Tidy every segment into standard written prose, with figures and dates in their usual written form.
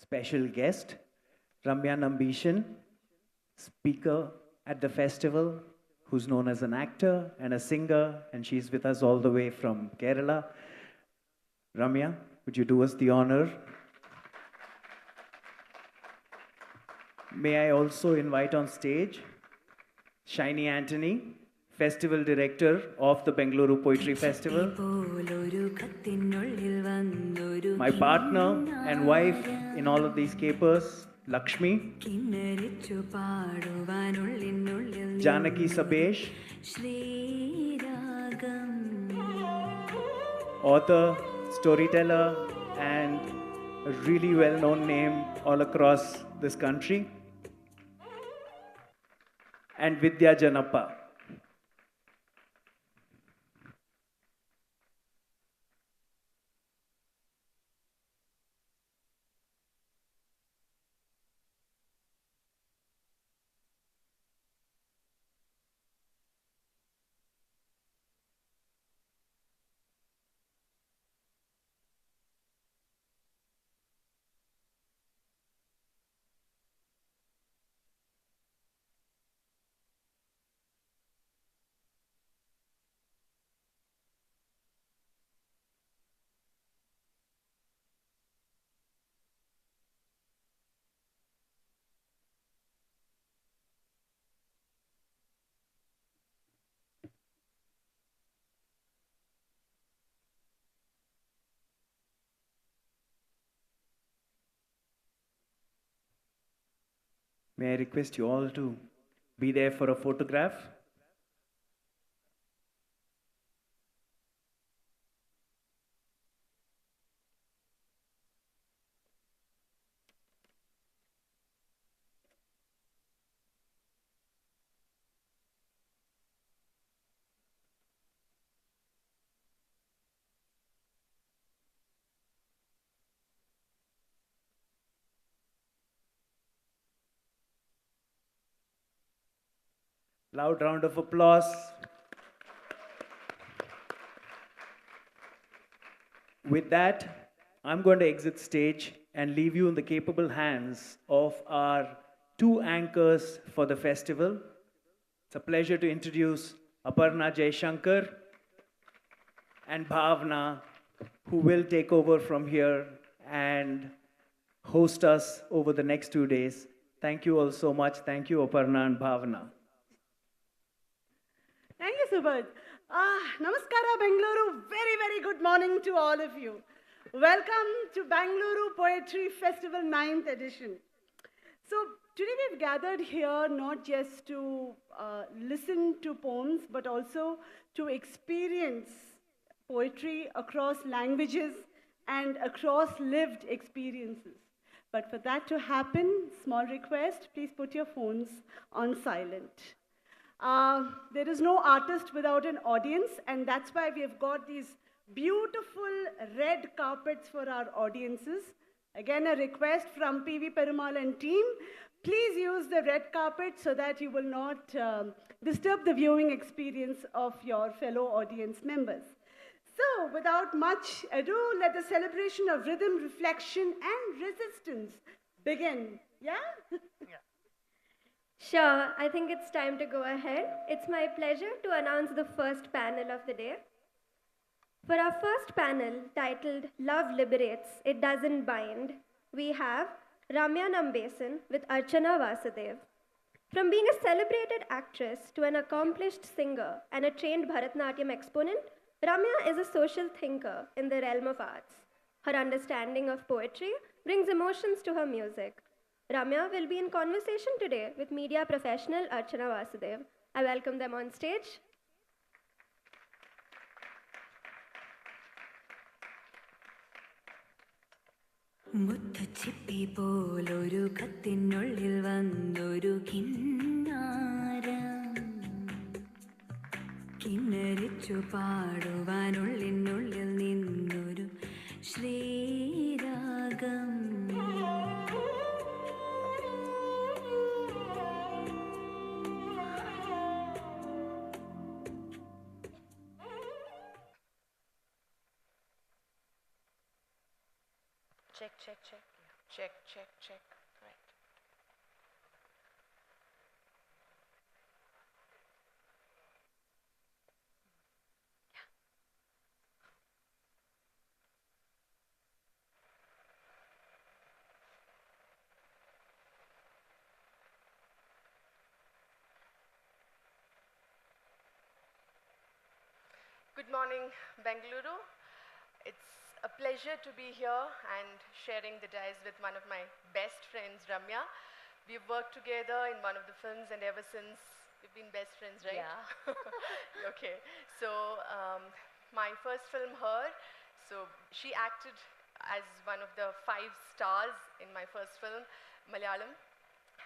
special guest, Ramya Nambessan, speaker at the festival, who's known as an actor and a singer, and she's with us all the way from Kerala. Ramya, would you do us the honor? May I also invite on stage Shiny Anthony, Festival Director of the Bengaluru Poetry Festival. My partner and wife in all of these capers, Lakshmi. Janaki Sabesh. Author, storyteller, and a really well-known name all across this country. And Vidya Janappa. May I request you all to be there for a photograph? Loud round of applause. With that, I'm going to exit stage and leave you in the capable hands of our two anchors for the festival. It's a pleasure to introduce Aparna Jaishankar and Bhavna, who will take over from here and host us over the next 2 days. Thank you all so much. Thank you, Aparna and Bhavna. Thank you, Subodh. Namaskara, Bengaluru. Very, very good morning to all of you. Welcome to Bengaluru Poetry Festival 9th edition. So today we've gathered here not just to listen to poems, but also to experience poetry across languages and across lived experiences. But for that to happen, small request, please put your phones on silent. There is no artist without an audience, and that's why we have got these beautiful red carpets for our audiences. Again, a request from PV Perumal and team. Please use the red carpet so that you will not disturb the viewing experience of your fellow audience members. So, without much ado, let the celebration of rhythm, reflection, and resistance begin. Yeah? Sure, I think it's time to go ahead. It's my pleasure to announce the first panel of the day. For our first panel, titled Love Liberates, It Doesn't Bind, we have Ramya Nambessan with Archana Vasudev. From being a celebrated actress to an accomplished singer and a trained Bharatanatyam exponent, Ramya is a social thinker in the realm of arts. Her understanding of poetry brings emotions to her music. Ramya will be in conversation today with media professional Archana Vasudev. I welcome them on stage. മുത്തുച്ചിപ്പി പോലൊരു കത്തിനുള്ളിൽ വന്നൊരു കിന്നാരം കിന്നരിച്ചു പാടുവാനുള്ളിനുള്ളിൽ നിന്നൊരു Sriragam Check, check, check. Check, check, check. Right. Good morning, Bengaluru. It's a pleasure to be here and sharing the dais with one of my best friends, Ramya. We've worked together in one of the films, and ever since we've been best friends, right? Yeah. Okay. So, my first film, Her, so she acted as one of the 5 stars in my first film, Malayalam.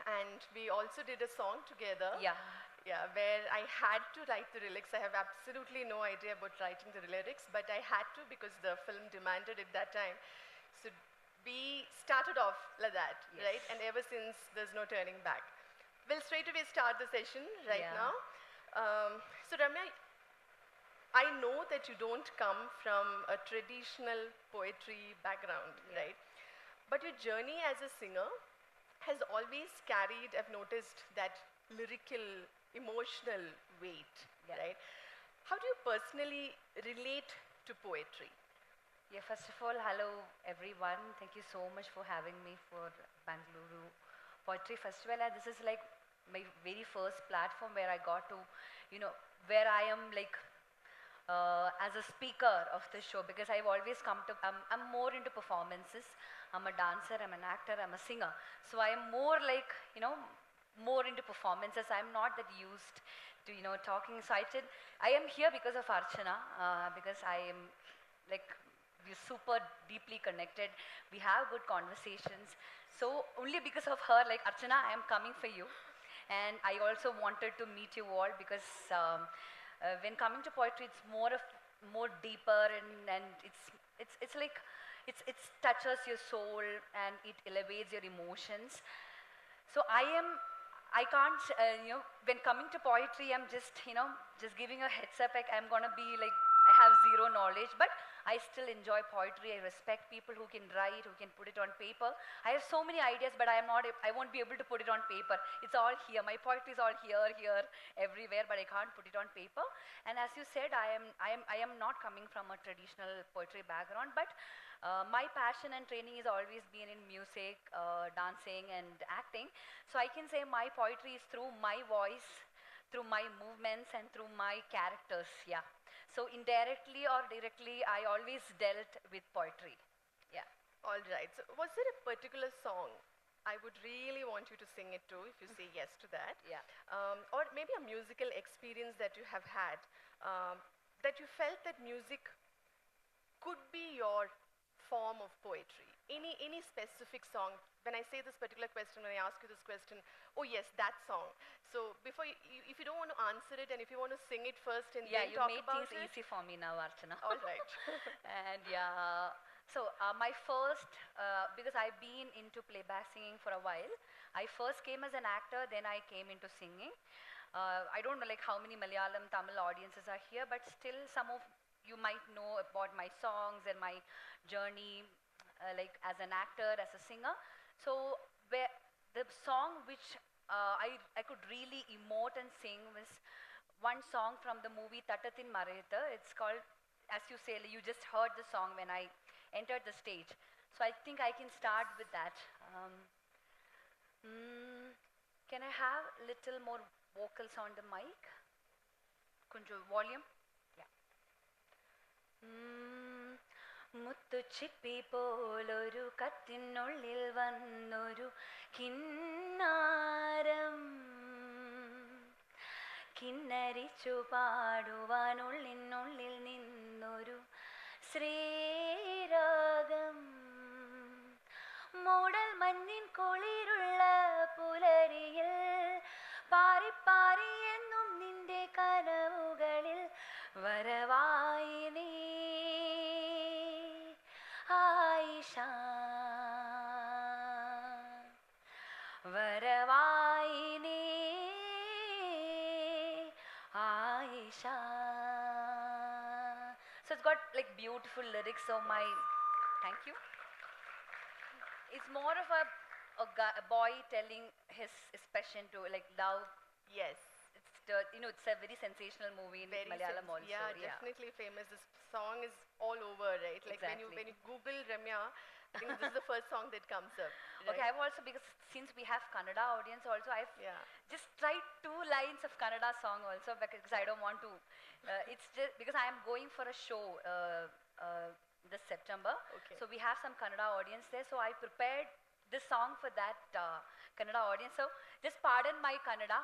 And we also did a song together. Yeah. Yeah, where I had to write the lyrics. I have absolutely no idea about writing the lyrics, but I had to because the film demanded it that time. So we started off like that, right? And ever since, there's no turning back. We'll straight away start the session right Yeah. now. So Ramya, I know that you don't come from a traditional poetry background, right? But your journey as a singer has always carried, I've noticed, that lyrical, emotional weight, Yeah. right? How do you personally relate to poetry? Yeah, first of all, hello everyone. Thank you so much for having me for Bangalore Poetry Festival. And this is like my very first platform where I got to, where I am like as a speaker of the show, because I've always come to, I'm more into performances. I'm a dancer, I'm an actor, I'm a singer. So I am more like, more into performances. I'm not that used to, talking. So I am here because of Archana, because I am like, we're super deeply connected. We have good conversations. So only because of her, like Archana, I am coming for you. And I also wanted to meet you all because when coming to poetry, it's more deeper, and it's like it's touches your soul and it elevates your emotions. So I can't, when coming to poetry, I'm just, just giving a heads up, like I'm gonna be like, I have zero knowledge, but I still enjoy poetry. I respect people who can write, who can put it on paper. I have so many ideas, but I won't be able to put it on paper. It's all here. My poetry is all here, everywhere, but I can't put it on paper. And as you said, I am not coming from a traditional poetry background, but my passion and training has always been in music, dancing, and acting. So I can say my poetry is through my voice, through my movements, and through my characters. Yeah. So indirectly or directly, I always dealt with poetry. Yeah. All right. So was there a particular song I would really want you to sing it to if you say yes to that? Yeah. Or maybe a musical experience that you have had that you felt that music could be your form of poetry. Any specific song? When I say this particular question, when I ask you this question, oh yes, that song. So before if you don't want to answer it, and if you want to sing it first and Yeah, then you talk made about things it. easy for me now, Archana. All right. And yeah, so my first, because I've been into playback singing for a while, I first came as an actor, then I came into singing. I don't know like how many Malayalam, Tamil audiences are here, but still some of you might know about my songs and my journey, like as an actor, as a singer. So where the song which I could really emote and sing was one song from the movie Tattatin Marayatha. It's called, as you say, you just heard the song when I entered the stage. So I think I can start with that. Can I have little more vocals on the mic? Kunju, volume? Yeah. മുത്തുച്ചിപ്പി പോലൊരു കത്തിനുള്ളിൽ വന്നൊരു കിന്നാരം കിന്നരിച്ചു പാടുവാനുള്ളിനുള്ളിൽ നിന്നൊരു ശ്രീരാഗം മൂടൽ മഞ്ഞിൻ കുളിരുള്ള പുലരിയിൽ പാറി പാറി എന്നും നിന്റെ കനവുകളിൽ വരവായി നീ ആയിഷ വരവായി നീ Ayisha. So it's got like beautiful lyrics, so my thank you. It's more of a boy telling his passion to like love. Yes. It's a very sensational movie in Malayalam also. Yeah, definitely famous. This song is all over, right? Like Exactly. when you Google Ramya, I think this is the first song that comes up. Right? Okay, I've also, because since we have Kannada audience also, I've Yeah. just tried 2 lines of Kannada song also because I don't want to. It's just because I am going for a show this September. Okay. So we have some Kannada audience there. So I prepared this song for that Kannada audience. So just pardon my Kannada.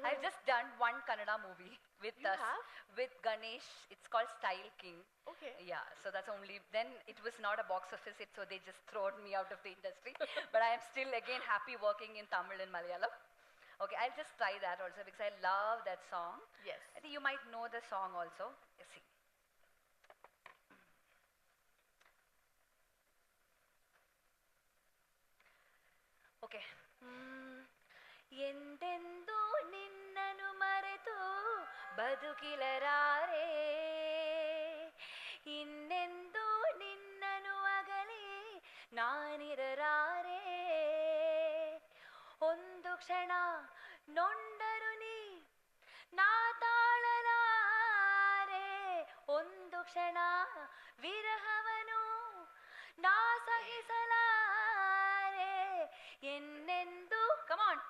I've just done one Kannada movie with You have? with Ganesh. It's called Style King. Okay. Yeah, so that's only, then it was not a box office hit, so they just thrown me out of the industry. But I am still again happy working in Tamil and Malayalam. Okay, I'll just try that also because I love that song. Yes. I think you might know the song also. Let's see. Okay. ಎಂದೆಂದೂ ನಿನ್ನನು ಮರೆತು ಬದುಕಿಲರಾರೆ ಇನ್ನೆಂದೂ ನಿನ್ನನು ಅಗಲಿ ನಾನಿರರಾರೆ ಒಂದು ಕ್ಷಣ ನೊಂದರು ನೀ ನಾ ತಾಳಲಾರೆ ಒಂದು ಕ್ಷಣ ವಿರಹವನು ನಾ ಸಹಿಸಲಾರೆ ಎನ್ನೆಂದು ಕಮಾನ್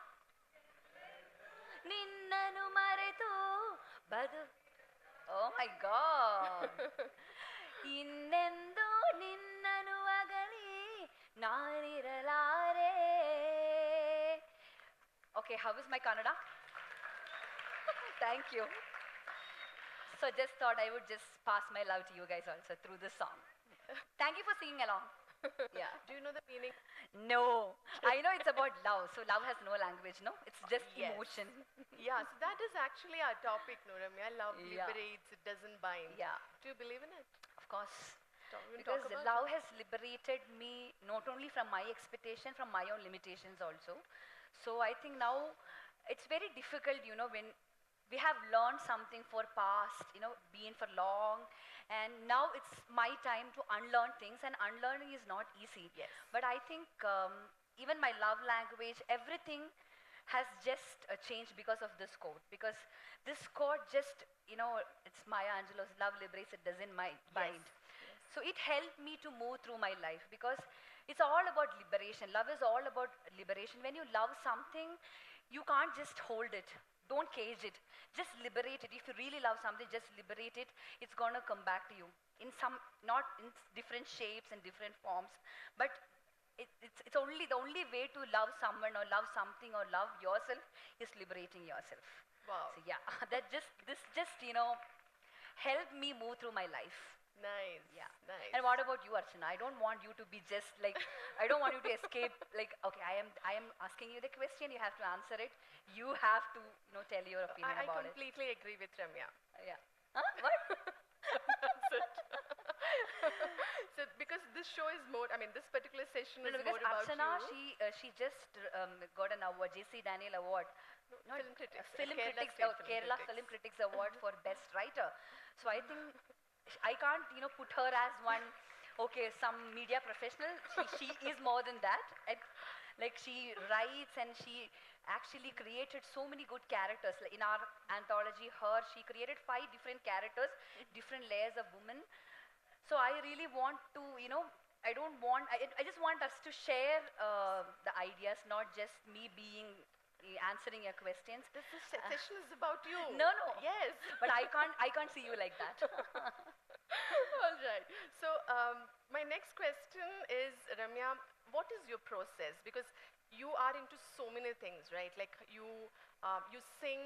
ನಿನ್ನನು ಮರೆತು ಬದು ಓ ಮೈ ಗಾಡ್ ಇನ್ನೆಂದು ನಿನ್ನನು ಅಗಲಿ ನಾನಿರಲಾರೆ. Okay, how is my Kannada? Thank you. So just thought I would just pass my love to you guys also through this song. Thank you for singing along. Yeah. Do you know the meaning? No, I know it's about love. So love has no language, no? It's just Yes. emotion. Yeah, so that is actually our topic, no, Ramya. Love Yeah. liberates, it doesn't bind. Yeah. Do you believe in it? Of course. We'll Because talk about love it. has liberated me not only from my expectation, from my own limitations also. So I think now it's very difficult, when we have learned something for past, been for long, and now it's my time to unlearn things, and unlearning is not easy. Yes. But I think even my love language, everything has just changed because of this quote. Because this quote just, it's Maya Angelou's love liberates, it doesn't bind. So it helped me to move through my life because it's all about liberation. Love is all about liberation. When you love something, you can't just hold it. Don't cage it. Just liberate it. If you really love something, just liberate it. It's going to come back to you in some, not in different shapes and different forms, but it's only the only way to love someone or love something or love yourself is liberating yourself. Wow. So yeah, this just helped me move through my life. Nice. Yeah. Nice. And what about you, Archana? I don't want you to be just like, I don't want you to escape. Like, okay, I am asking you the question. You have to answer it. You have to, tell your opinion I about completely agree with Ramya. it. Yeah. Huh? What? That's it. So because this show is more, this particular session No, is because more about Archana, you. she just got an award, J.C. Daniel Award. Not Film Critics. Film Kerala Critics, State Kerala Film Film Critics Award for Best Writer. So I think I can't, put her as one, okay, some media professional. She is more than that. Like she writes and she actually created so many good characters. Like in our anthology, she created 5 different characters, different layers of women. So I really want to, I just want us to share the ideas, not just me answering your questions. This session is about you. No. Yes. But I can't see you like that. All right. So my next question is, Ramya, what is your process? Because you are into so many things, right? Like you sing,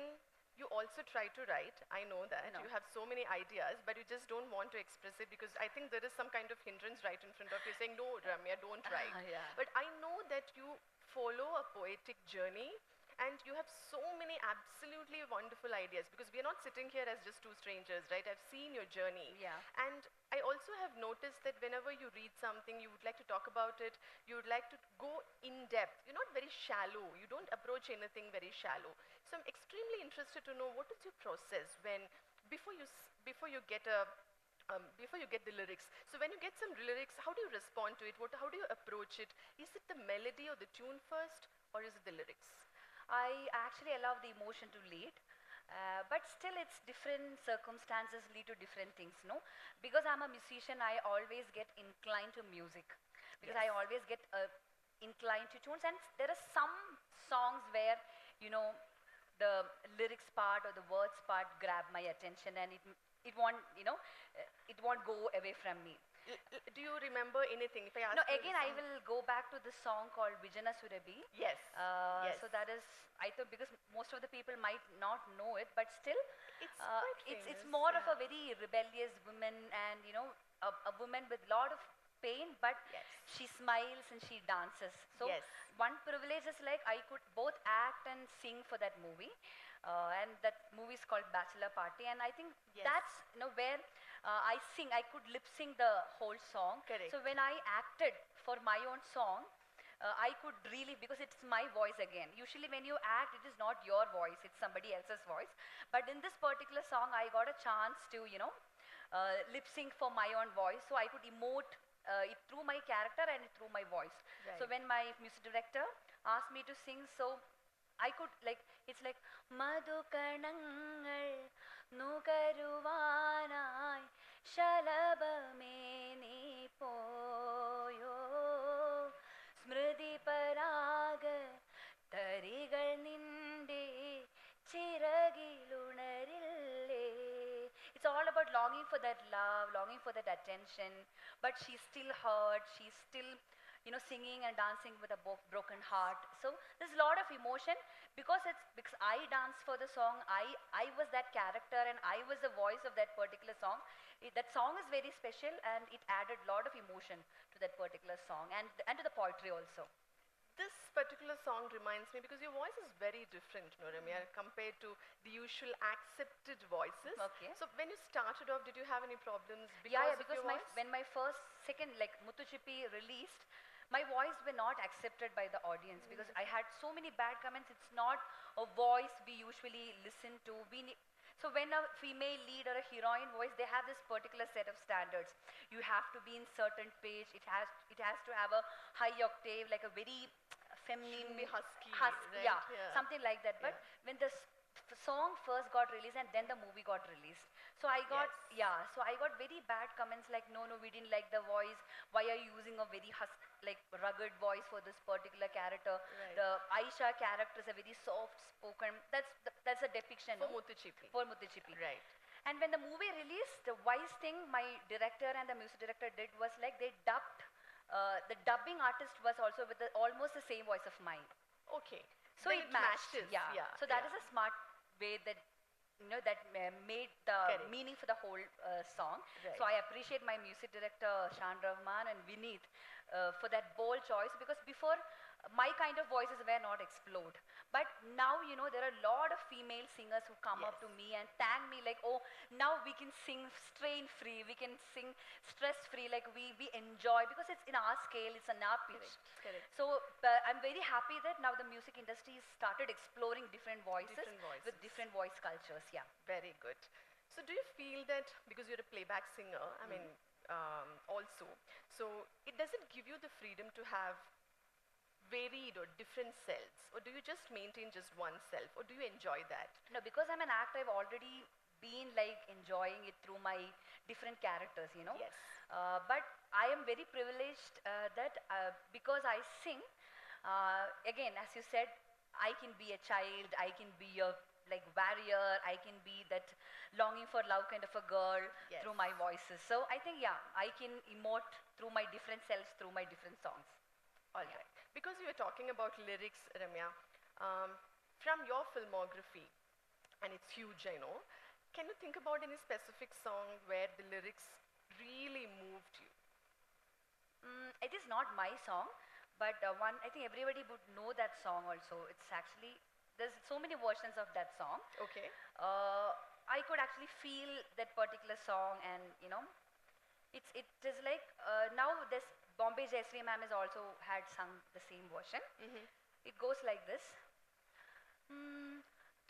you also try to write. I know that. No. You have so many ideas, but you just don't want to express it because I think there is some kind of hindrance right in front of you saying, no, Ramya, don't write. Yeah. But I know that you follow a poetic journey and you have so many absolutely wonderful ideas because we are not sitting here as just 2 strangers, right? I've seen your journey. Yeah. And I also have noticed that whenever you read something, you would like to talk about it, you would like to go in depth. You're not very shallow. You don't approach anything very shallow. So I'm extremely interested to know what is your process before you get a before you get the lyrics. So when you get some lyrics, how do you respond to it? How do you approach it? Is it the melody or the tune first, or is it the lyrics? I actually allow the emotion to lead. But still, it's different circumstances lead to different things, no? Because I'm a musician, I always get inclined to music. Because I Yes. always get inclined to tunes, and there are some songs where, you know, the lyrics part or the words part grab my attention, and it won't, it won't go away from me. Do you remember anything? If I ask No, you again, I will go back to this song called Vijana Surabhi. Yes. Yes. So that is, I thought, because most of the people might not know it, but still, It's quite it's famous, more of yeah. a very rebellious woman, and a woman with lot of pain, but Yes. she smiles and she dances. So Yes. one privilege is like I could both act and sing for that movie, and that movie is called Bachelor Party, and I think Yes. that's where I sing. I could lip sing the whole song. Correct. So when I acted for my own song, I could really, because it's my voice again. Usually when you act, it is not your voice, it's somebody else's voice. But in this particular song, I got a chance to, lip sync for my own voice. So I could emote it through my character and through my voice. So Right. when my music director asked me to sing, so I could it's like Madhukanangal Nukaruvanai Shalabame Poyo Smriti Paraga Tarigal Ninde Chiragilunarille. It's all about longing for that love, longing for that attention, but she's still hurt, she's still singing and dancing with a broken heart. So there's a lot of emotion because I danced for the song. I was that character and I was the voice of that particular song. That song is very special and it added a lot of emotion to that particular song and to the poetry also. This particular song reminds me because your voice is very different, Ramya, compared to the usual accepted voices. Okay. So when you started off, did you have any problems because Yeah, of because your voice? when my second Muthu Chippi released, my voice were not accepted by the audience because I had so many bad comments. It's not a voice we usually listen to. So when a female lead or a heroine voice, they have this particular set of standards. You have to be in certain pitch. It has to have a high octave, like a very feminine, Shouldn't be husky, right? yeah, Yeah. something like that. But when the song first got released and then the movie got released, so I got so I got very bad comments like, no, we didn't like the voice. Why are you using a very rugged voice for this particular character? Right. The Aisha character is a very soft spoken. That's a depiction For no? Muthu Chippi. For Muthu Chippi. Right. And when the movie released, the wise thing my director and the music director did was they dubbed. The dubbing artist was also with almost the same voice of mine. Okay. So Then it matched. matches. Yeah. So that is a smart way that made the Correct. meaning for the whole song. Right. So I appreciate my music director Shan Rahman and Vineet for that bold choice because before my kind of voices were not explored. But now there are a lot of female singers who come up to me and thank me like, oh, now we can sing strain free, we can sing stress free, like we enjoy because it's in our scale, it's in our pitch. Correct. So I'm very happy that now the music industry started exploring different voices, with different voice cultures. Yeah. Very good. So do you feel that because you're a playback singer, I mean, also, so it doesn't give you the freedom to have varied or different selves, or do you just maintain just one self, or do you enjoy that? No, because I'm an actor, I've already been enjoying it through my different characters, Yes. But I am very privileged that because I sing, again, as you said, I can be a child, I can be a warrior, I can be that longing for love kind of a girl through my voices. So I think, I can emote through my different selves, through my different songs. All right. Because you were talking about lyrics, Ramya, from your filmography, and it's huge, I know, can you think about any specific song where the lyrics really moved you? It is not my song, but one, I think everybody would know that song also. It's actually, there's so many versions of that song. Okay. I could actually feel that particular song and, it is like, now this Bombay Jayashree ma'am has also had sung the same version. It goes like this.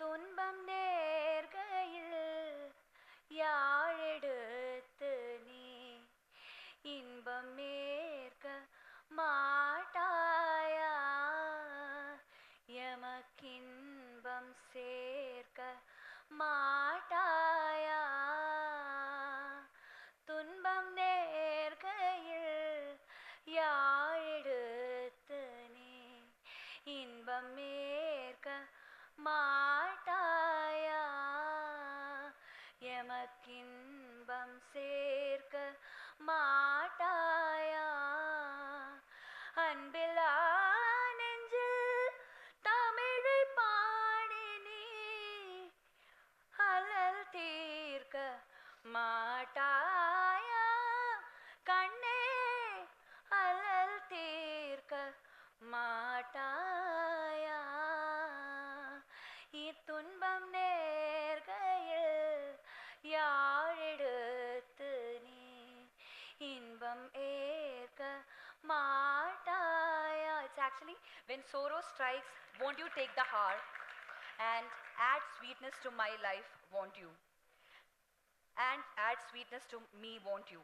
துன்பம் நேர்கையில் யாழெடுத்து இன்பம் மேற்க மாட்டாயா எமக்கின்பம் சேர்க்க மாட்டாயா துன்பம் நேர்கையில் யாழெடுத்து நீ இன்பம் மேற்க மாட்டாயா எமக்கின்பம் சேர்க்க மாட்டாயா அன்பிலா நெஞ்சில் தமிழை பாடி நீ அல்லல் தீர்க்க மாட்டாயா கண்ணே அல்லல் தீர்க்க மாட்டாயா இத்துன்பம் நேர்கையில் யாழெடுத்து நீ இன்பம் ஏற்க மாட்டாயா. It's actually when sorrow strikes, won't you take the heart and add sweetness to my life, won't you? And add sweetness to me, won't you?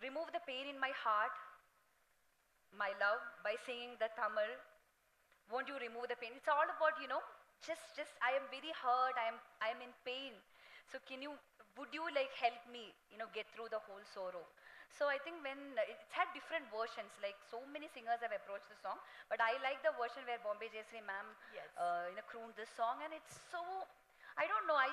Remove the pain in my heart, my love, by singing the Tamil. Won't you remove the pain? It's all about, just I am very hurt, I am in pain. So would you like help me, get through the whole sorrow? So I think when it's had different versions, like so many singers have approached the song, but I like the version where Bombay Jayashree ma'am, Yes. Crooned this song, and it's so, I don't know, I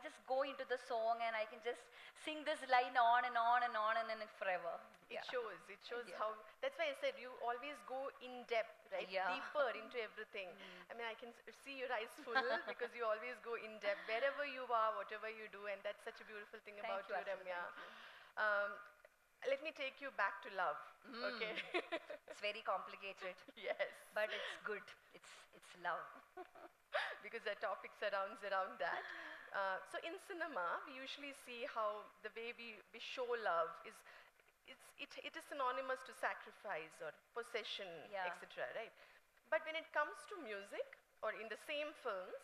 just go into the song and I can just sing this line on and on and on and then forever. It Yeah. shows Yeah. how, that's why I said you always go in depth, right? Yeah. Deeper into everything. I mean, I can see your eyes full because you always go in depth wherever you are, whatever you do, and that's such a beautiful thing Thank about you, you, Archana, Ramya. thank Let me take you back to love, okay? It's very complicated, Yes. but it's good. It's love. Because our topic surrounds around that. So in cinema, we usually see how the way we show love is, it is synonymous to sacrifice or possession, Yeah. etc., right? But when it comes to music, or in the same films,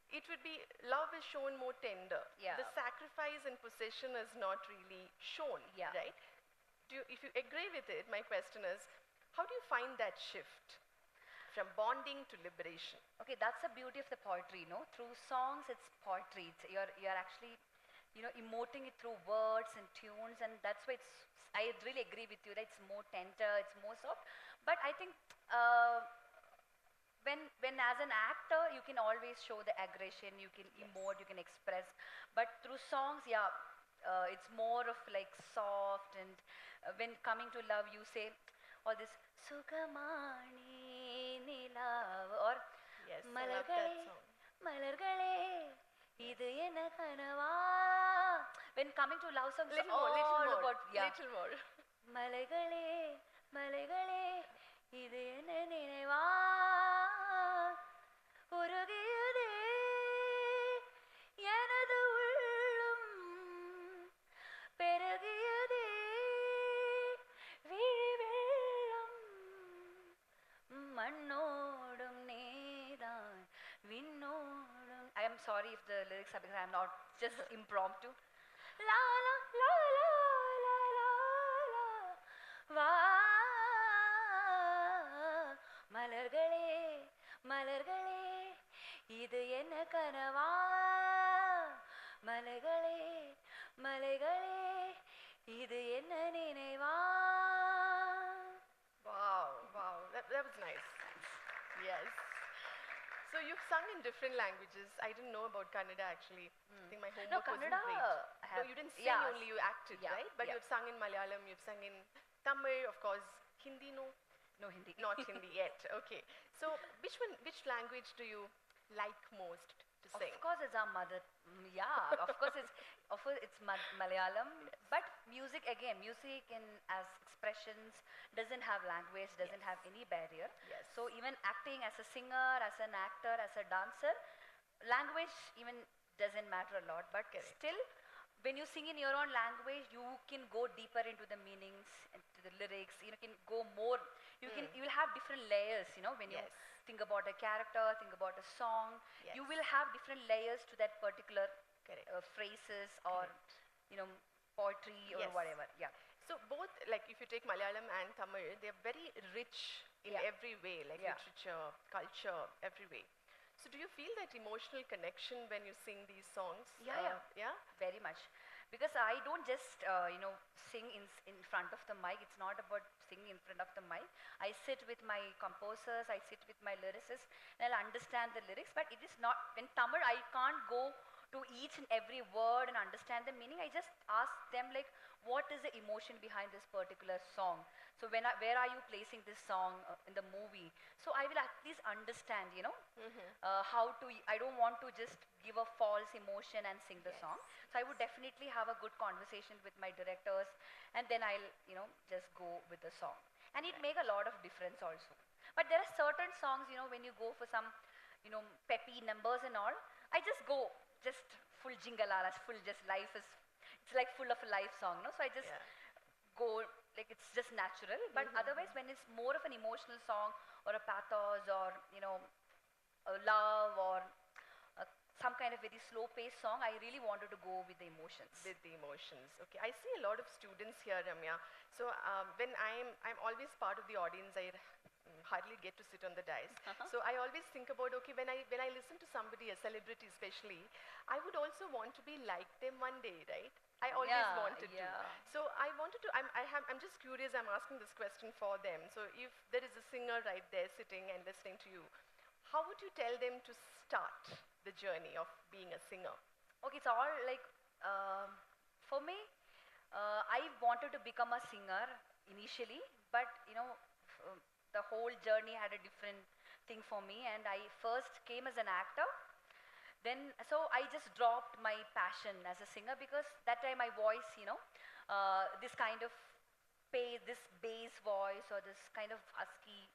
it would be, love is shown more tender. Yeah. The sacrifice and possession is not really shown, Yeah. right? If you agree with it, my question is, how do you find that shift from bonding to liberation? Okay, that's the beauty of the poetry, Through songs, it's poetry. You're actually, emoting it through words and tunes, and that's why I really agree with you that it's more tender, it's more soft. But I think when as an actor, you can always show the aggression, you can emote, you can express. But through songs, yeah, it's more of like soft, and when coming to love, you say all this Sugamani Nilav or Yes, I love that song. Malargale, idu enna kanava. When coming to love songs, Little all more, little more, about, yeah. little more. Malaigale, malaigale, idu enna ninaiva. உருகியதே எனது உள்ளம் பெருகியதே விழி வெள்ளம் மண்ணோடும் நீதான் விண்ணோடும். I am sorry if the lyrics are because I am not just impromptu. La la la la la la la வா மலர்களே மலர்களே இது என்ன கனவா மலைகளே மலைகளே இது என்ன நினைவா. Wow, wow, that was nice. Yes. So you've sung in different languages. I didn't know about Kannada actually. I think my homework Kannada wasn't great. I have, No, you didn't sing yeah, only, you acted, yeah, right? But yeah. you've sung in Malayalam, you've sung in Tamil, of course. Hindi, no? No Hindi. Not Hindi yet. Okay. So which language do you like most to sing? Of course, it's our mother. Yeah, of course it's Malayalam. But music again, music as expressions doesn't have language, doesn't have any barrier. Yes. So even acting as a singer, as an actor, as a dancer, language even doesn't matter a lot. But still, when you sing in your own language, you can go deeper into the meanings, into the lyrics. You can go more. You will have different layers. When you Yes. think about a character, think about a song, Yes. you will have different layers to that particular Correct. phrases or poetry or Yes. whatever. Yeah. So both, like if you take Malayalam and Tamil, they're very rich in Yeah. every way, like Yeah. literature, culture, every way. So do you feel that emotional connection when you sing these songs? Yeah. Yeah? Very much. Because I don't just, sing in front of the mic. It's not about singing in front of the mic. I sit with my composers, I sit with my lyricists, and I'll understand the lyrics. But it is not, in Tamil, I can't go to each and every word and understand the meaning. I just ask them, like, what is the emotion behind this particular song? So where are you placing this song in the movie? So I will at least understand, how to, I don't want to just give a false emotion and sing the song. So I would definitely have a good conversation with my directors, and then I'll, just go with the song. And it make a lot of difference also. But there are certain songs, when you go for some, peppy numbers and all, I just go, just full jingalalas, full just life is, it's like full of a life song, no? So I just go, like it's just natural. But otherwise, when it's more of an emotional song or a pathos or, a love or some kind of very slow paced song, I really wanted to go with the emotions. With the emotions. Okay, I see a lot of students here, Ramya. So when I'm always part of the audience, I hardly get to sit on the dais. So I always think about, okay, when I listen to somebody, a celebrity especially, I would also want to be like them one day, right? I always wanted to. So I wanted to. I'm just curious. I'm asking this question for them. So if there is a singer right there sitting and listening to you, how would you tell them to start the journey of being a singer? Okay, it's all like, for me, I wanted to become a singer initially, but the whole journey had a different thing for me, and I first came as an actor. Then, so I just dropped my passion as a singer because that time my voice, this kind of this bass voice or this kind of husky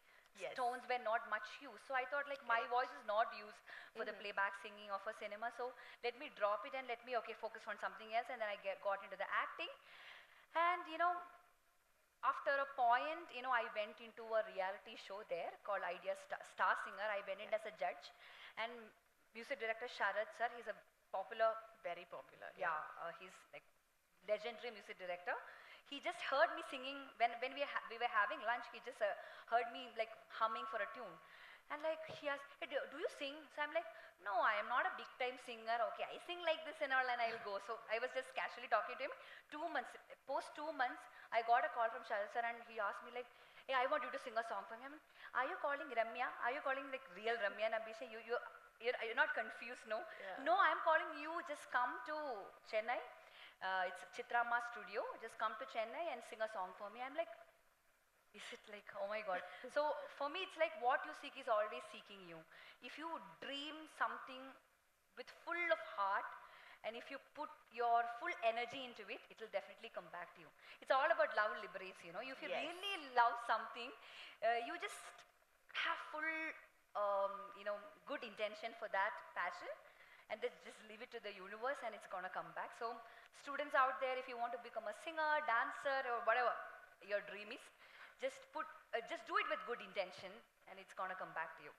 tones were not much used. So I thought, like, my voice is not used for the playback singing or for cinema. So let me drop it and let me focus on something else. And then I got into the acting, and after a point, I went into a reality show there called Idea Star Singer. I went in as a judge, and music director Sharad sir, he's a popular, very popular. He's like legendary music director. He just heard me singing when we were having lunch. He just heard me like humming for a tune, and like he asked, hey, do you sing? So I'm like, no, I am not a big time singer. Okay, I sing like this and all, and I'll go. So I was just casually talking to him. 2 months, post 2 months, I got a call from Sharad sir, and he asked me like, hey, I want you to sing a song for me. I mean, are you calling Ramya? Are you calling like real Ramya Nambessan? You're not confused, no? No, I'm calling you. Just come to Chennai. It's Chitrama Studio. Just come to Chennai and sing a song for me. I'm like, is it like, oh my God. So for me, it's like what you seek is always seeking you. If you dream something with full of heart, and if you put your full energy into it, it will definitely come back to you. It's all about love liberates, If you really love something, you just have full, good intention for that passion, and then just leave it to the universe, and it's gonna come back. So students out there, if you want to become a singer, dancer, or whatever your dream is, just do it with good intention, and it's gonna come back to you,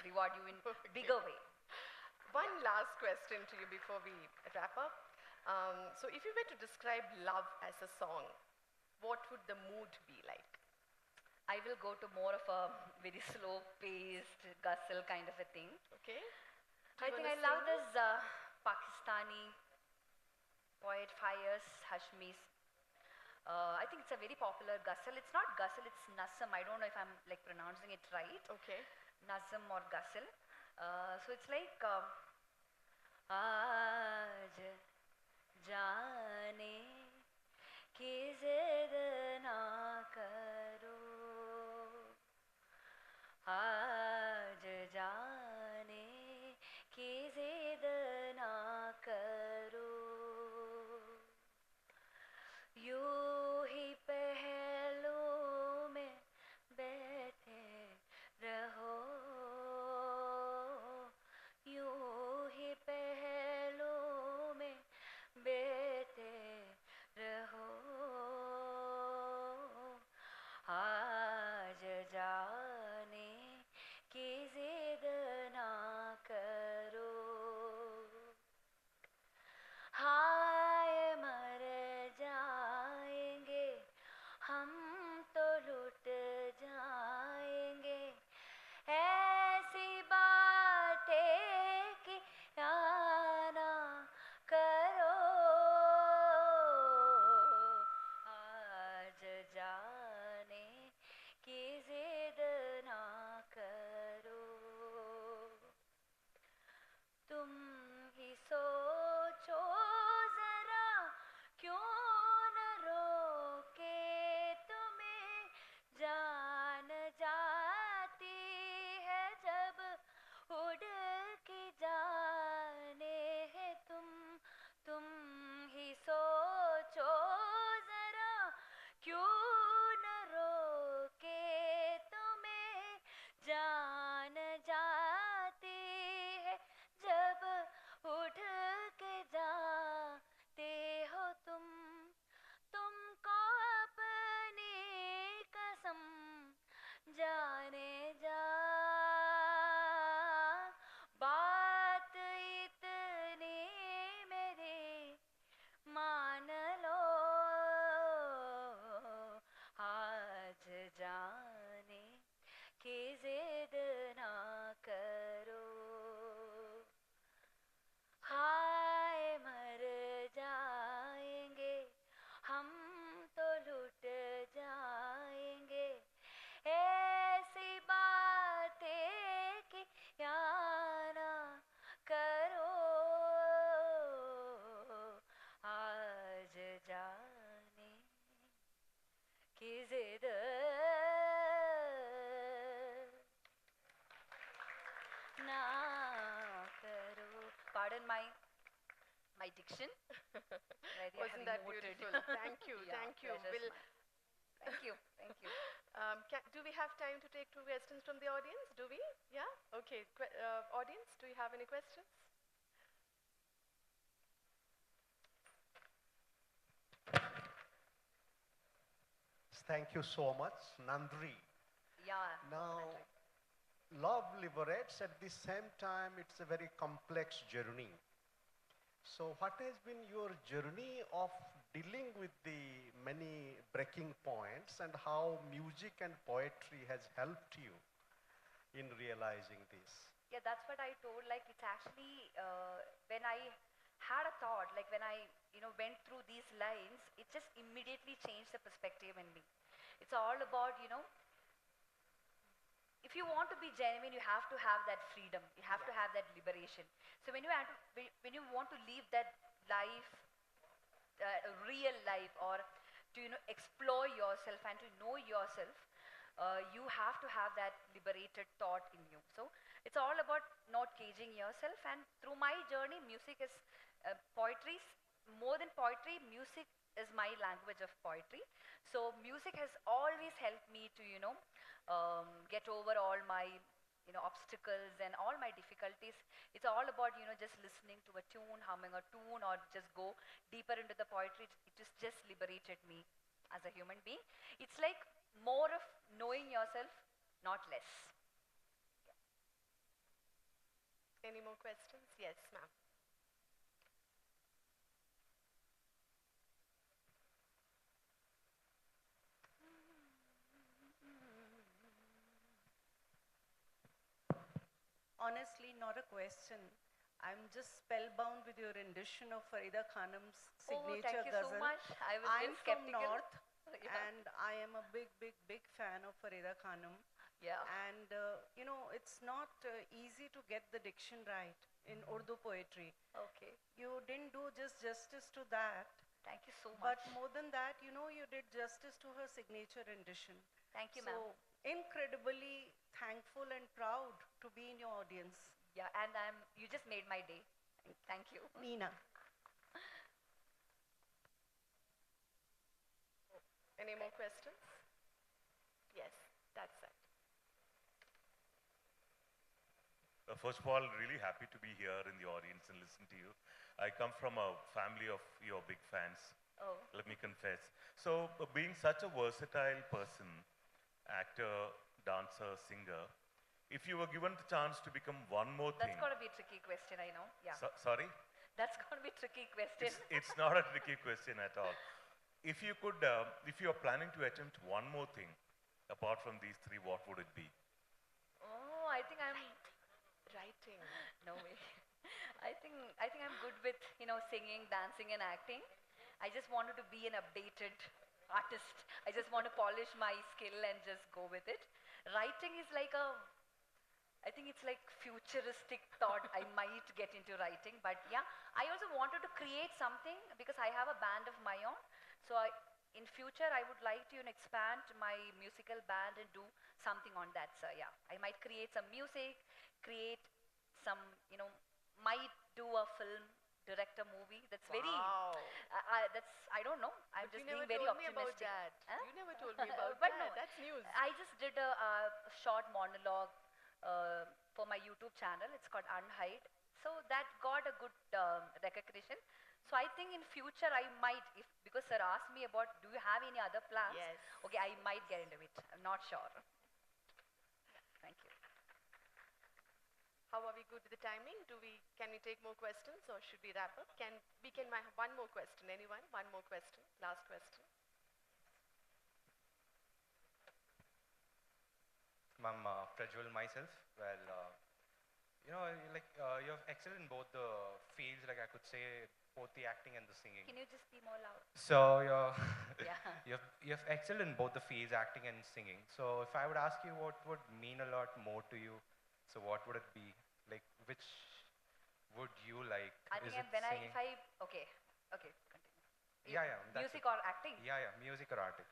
reward you in bigger way. One last question to you before we wrap up. So if you were to describe love as a song, what would the mood be like? I will go to more of a very slow-paced, gussel kind of a thing. Okay. I think I love this Pakistani poet Faiz Hashmi's. I think it's a very popular gussel. It's not gussel, it's Nazm. I don't know if I'm like pronouncing it right. Okay. Nazm or gussel. So it's like Aaj jaane ki zid na karo, Aaj jaane ki zid na karo, यूं ही पहलों में बैठे रहो, यूं ही पहलों में बैठे रहो, जाने की जिद ना करो तुम ही सोचो जरा क्यों न रोके तुम्हें जान जाती है जब उड़ के जाने हैं तुम ही सोचो जरा क्यों न रोके तुम्हें जान जाती है जब उठ के जाते हो तुमको अपनी कसम जाने जा बात इतनी मेरी मान लो आज जाने की जिद ना करो हाय मर जाएंगे हम तो लुट जाएंगे ऐसी बातें कि या ना करो आज जाने की जिद ना करो pardon my diction right Wasn't that beautiful? Thank you, Yeah, thank you. pleasure's mine. Thank you. Do we have time to take 2 questions from the audience? Do we? Yeah? Okay. Audience, do you have any questions? Thank you so much, Nandri. Yeah. Now, definitely. love liberates. At the same time, it's a very complex journey. So, what has been your journey of dealing with the many breaking points, and how music and poetry has helped you in realizing this? Yeah, that's what I told. Like, it's actually when I had a thought, like when I, went through these lines, it just immediately changed the perspective in me. It's all about, if you want to be genuine, you have to have that freedom. You have to have that liberation. So when you want to live that life, real life, or to explore yourself and to know yourself, you have to have that liberated thought in you. So it's all about not caging yourself. And through my journey, music is poetry. More than poetry, music is my language of poetry. So music has always helped me to get over all my obstacles and all my difficulties. It's all about just listening to a tune, humming a tune, or just go deeper into the poetry. It just liberated me as a human being. It's like more of knowing yourself, not less. Any more questions? Yes, ma'am. Honestly, not a question. I'm just spellbound with your rendition of Farida Khanum's signature thank you so ghazal. much. I was I'm little from skeptical. North, Yeah. and I am a big fan of Farida Khanum. Yeah. And it's not easy to get the diction right in Urdu poetry. Okay. You didn't do just justice to that. Thank you so much. But more than that, you did justice to her signature rendition. Thank you, So ma'am. incredibly thankful and proud to be in your audience. Yeah, and you just made my day. Thank you. Nina. Any more questions? Yes, that's it. First of all, really happy to be here in the audience and listen to you. I come from a family of your big fans, Oh. let me confess. So, being such a versatile person, actor, dancer, singer, if you were given the chance to become one more thing. That's going to be a tricky question, I know. Yeah. Sorry? That's going to be a tricky question. It's not a tricky question at all. If you could, if you are planning to attempt one more thing, apart from these three, what would it be? Oh, I think I'm Writing. no way. I think I'm good with singing, dancing, and acting. I just wanted to be an updated artist. I just want to polish my skill and just go with it. Writing is like I think it's like futuristic thought. I might get into writing, but yeah, I also wanted to create something because I have a band of my own. So in future, I would like to expand my musical band and do something on that. So yeah, I might create some music, create some, might do a film, direct a movie. That's very, Wow. I don't know. I'm But just you never being very told me about optimistic. that. Huh? You never told me about But that. no, That's news. I just did a short monologue for my YouTube channel. It's called Unhide. So that got a good recognition. So I think in future I might, because sir asked me about, do you have any other plans? Yes. Okay, I might get into it. I'm not sure. Thank you. How are we good with the timing? Can we take more questions or should we wrap up? We can have one more question. Anyone? One more question. Last question. Ma'am, Prajwal myself. Well, you have excelled in both the fields, like I could say, both the acting and the singing. Can you just be more loud? So Yeah. you have excelled in both the fields, acting and singing. So if I would ask you what would mean a lot more to you, so what would it be? Like, which would you like? I think singing? Okay, continue. Yeah, that's Music it. or acting? Yeah, music or acting.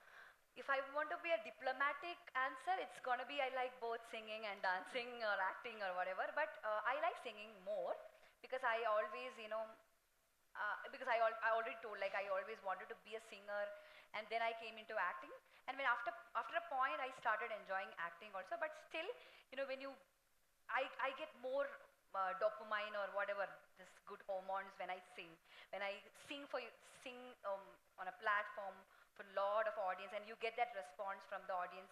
If I want to be a diplomatic answer, it's gonna be I like both singing and dancing or acting or whatever. But I like singing more because I always, because I already told, like I always wanted to be a singer, and then I came into acting. And when after a point, I started enjoying acting also. But still, when I get more dopamine or whatever, this good hormones when I sing. When I sing on a platform for a lot of audience, and you get that response from the audience,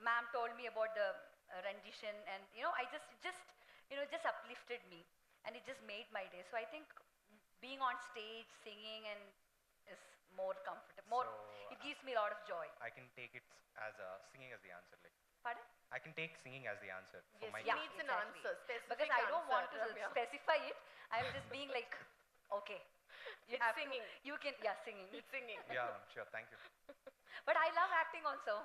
Ma'am told me about the rendition, and I just uplifted me, and it just made my day. So I think being on stage, singing, and is more comfortable. It gives me a lot of joy. I can take it as singing as the answer. Like, Pardon? I can take singing as the answer for Yes, my he needs an answer, specific because I don't want to answer, Ramya. specify it. I'm just being like, okay. You It's have singing. You can, singing. It's singing. Yeah, sure. Thank you. But I love acting also.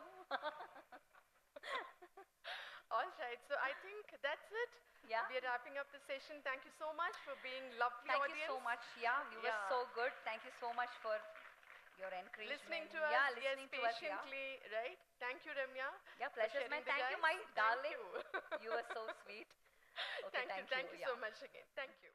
All right, so I think that's it. Yeah. We are wrapping up the session. Thank you so much for being lovely Thank audience. you so much. Yeah, you were Yeah. so good. Thank you so much for your encouragement. Listening to us, Yeah, yes, listening to us. Yeah, patiently, right? Thank you, Ramya. yeah, for pleasure, sharing man. the Thank you, dice. my Thank darling. you. You were so sweet. Okay, Thank you yeah. so much again. Thank you.